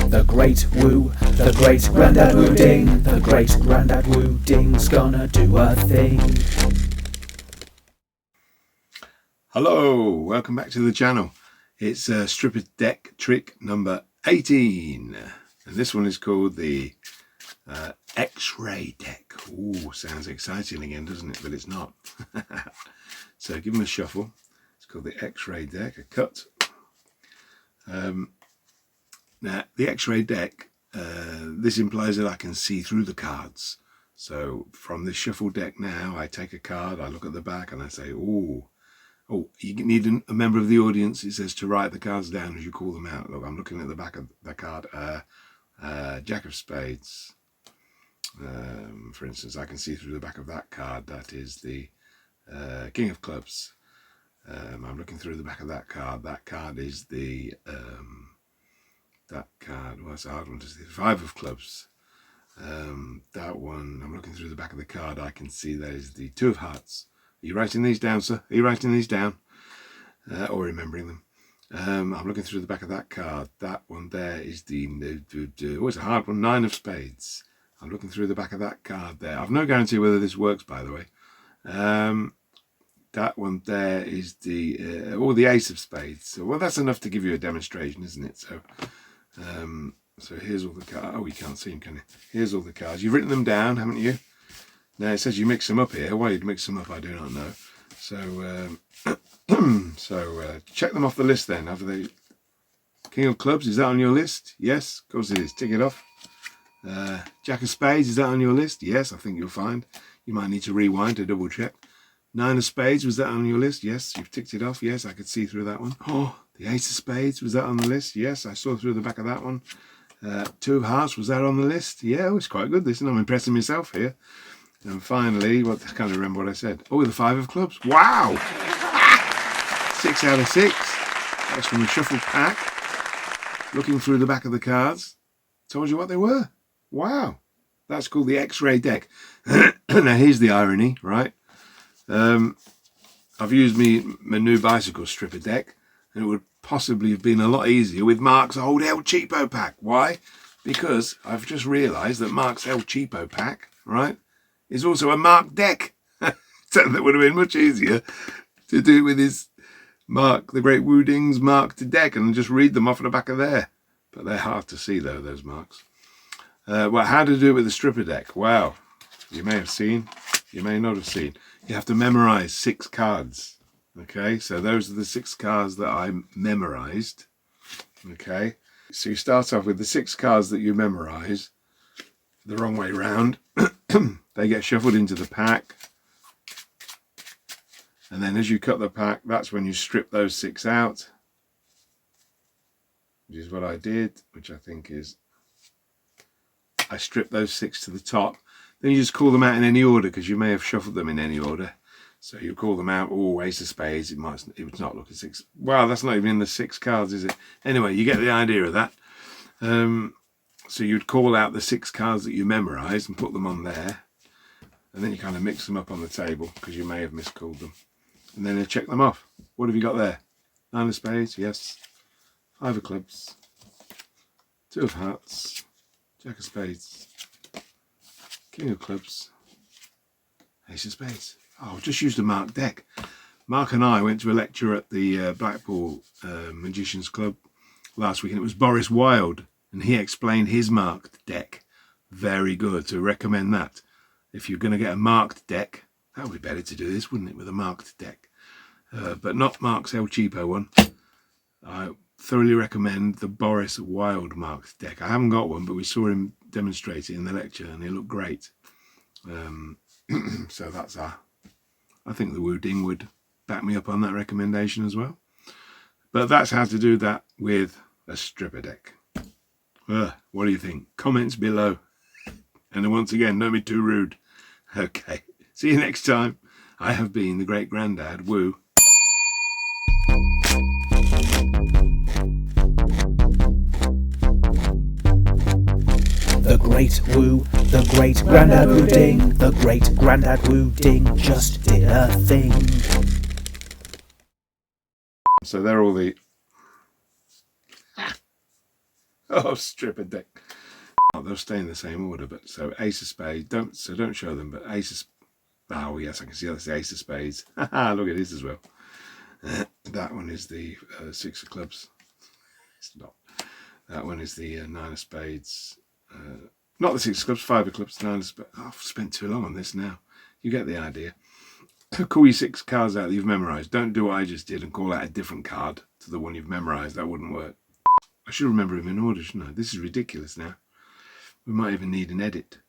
The Great Woo, the Great Grandad Woo Ding, the Great Grandad Woo Ding's gonna do a thing. Hello, welcome back to the channel. It's stripper deck trick number 18, and this one is called the X-ray deck. Ooh, sounds exciting again, doesn't it? But it's not. So give them a shuffle. It's called the X-ray deck, a cut. Now, the X-ray deck, this implies that I can see through the cards. So from this shuffle deck now, I take a card, I look at the back and I say, oh, you need a member of the audience, it says, to write the cards down as you call them out. Look, I'm looking at the back of the card. Jack of Spades. For instance, I can see through the back of that card. That is the King of Clubs. I'm looking through the back of that card. That card is the... what's the hard one to see? Five of Clubs. That one, I'm looking through the back of the card. I can see that is the Two of Hearts. Are you writing these down, sir? Are you writing these down? Or remembering them? I'm looking through the back of that card. That one there is the... it's a hard one. Nine of Spades. I'm looking through the back of that card there. I've no guarantee whether this works, by the way. That one there is the... the Ace of Spades. So, well, that's enough to give you a demonstration, isn't it? So... so here's all the cards. Oh, you can't see them, can you? Here's all the cards. You've written them down, haven't you? Now it says you mix them up here. Why you'd mix them up, I do not know. So, check them off the list then. Have the King of Clubs, is that on your list? Yes, of course it is. Tick it off. Jack of Spades, is that on your list? Yes, I think you'll find. You might need to rewind to double check. Nine of Spades, was that on your list? Yes, you've ticked it off. Yes, I could see through that one. Oh, the Ace of Spades, was that on the list? Yes, I saw through the back of that one. Two of Hearts, was that on the list? Yeah, it's quite good, this, and I'm impressing myself here. And finally, I can't remember what I said. Oh, the Five of Clubs. Wow! 6 out of 6. That's from the shuffled pack. Looking through the back of the cards. Told you what they were. Wow. That's called the X-ray deck. Now, here's the irony, right? I've used my new bicycle stripper deck, and it would possibly have been a lot easier with Mark's old El Cheapo pack. Why? Because I've just realised that Mark's El Cheapo pack, right, is also a Mark deck. So that would have been much easier to do with his Mark, the Great Woo Ding's marked deck, and just read them off the back of there. But they're hard to see, though, those marks. Well, how to do it with the stripper deck? Well, you may have seen, you may not have seen. You have to memorise 6 cards. Okay, so those are the 6 cards that I memorised. Okay, so you start off with the 6 cards that you memorise the wrong way round. They get shuffled into the pack, and then as you cut the pack, that's when you strip those 6 out, which is what I did, which I think is, I stripped those 6 to the top. Then you just call them out in any order, because you may have shuffled them in any order. So you call them out. Oh, Ace of Spades. It would not look at 6. Well, that's not even in the 6 cards, is it? Anyway, you get the idea of that. So you'd call out the 6 cards that you memorised and put them on there. And then you kind of mix them up on the table, because you may have miscalled them. And then you check them off. What have you got there? Nine of Spades, yes. Five of Clubs. Two of Hearts. Jack of Spades. King of Clubs. Ace of Spades. Oh, just used a Mark deck. Mark and I went to a lecture at the Blackpool Magicians Club last week, and it was Boris Wilde, and he explained his marked deck. Very good, to recommend that. If you're going to get a marked deck, that would be better to do this, wouldn't it, with a marked deck? But not Mark's El Cheapo one. I thoroughly recommend the Boris Wilde marked deck. I haven't got one, but we saw him demonstrate it in the lecture, and it looked great. So that's I think the Woo Ding would back me up on that recommendation as well. But that's how to do that with a stripper deck. What do you think? Comments below. And once again, don't be too rude. Okay, see you next time. I have been the Great Grandad Woo. The Great Woo, the Great Grandad Woo Ding, the Great Grandad Woo Ding just did a thing. So they're all the Oh, strip a deck. Oh, they'll stay in the same order, but so ace of spades. Don't show them. But ace of. Oh yes, I can see that's the ace of spades. Look at this as well. That one is the six of clubs. It's not. That one is the nine of spades. Not the six of clubs, five of clubs, nine of spades. Oh, I've spent too long on this now. You get the idea. Call your 6 cards out that you've memorised. Don't do what I just did and call out a different card to the one you've memorised. That wouldn't work. I should remember them in order, shouldn't I? This is ridiculous now. We might even need an edit.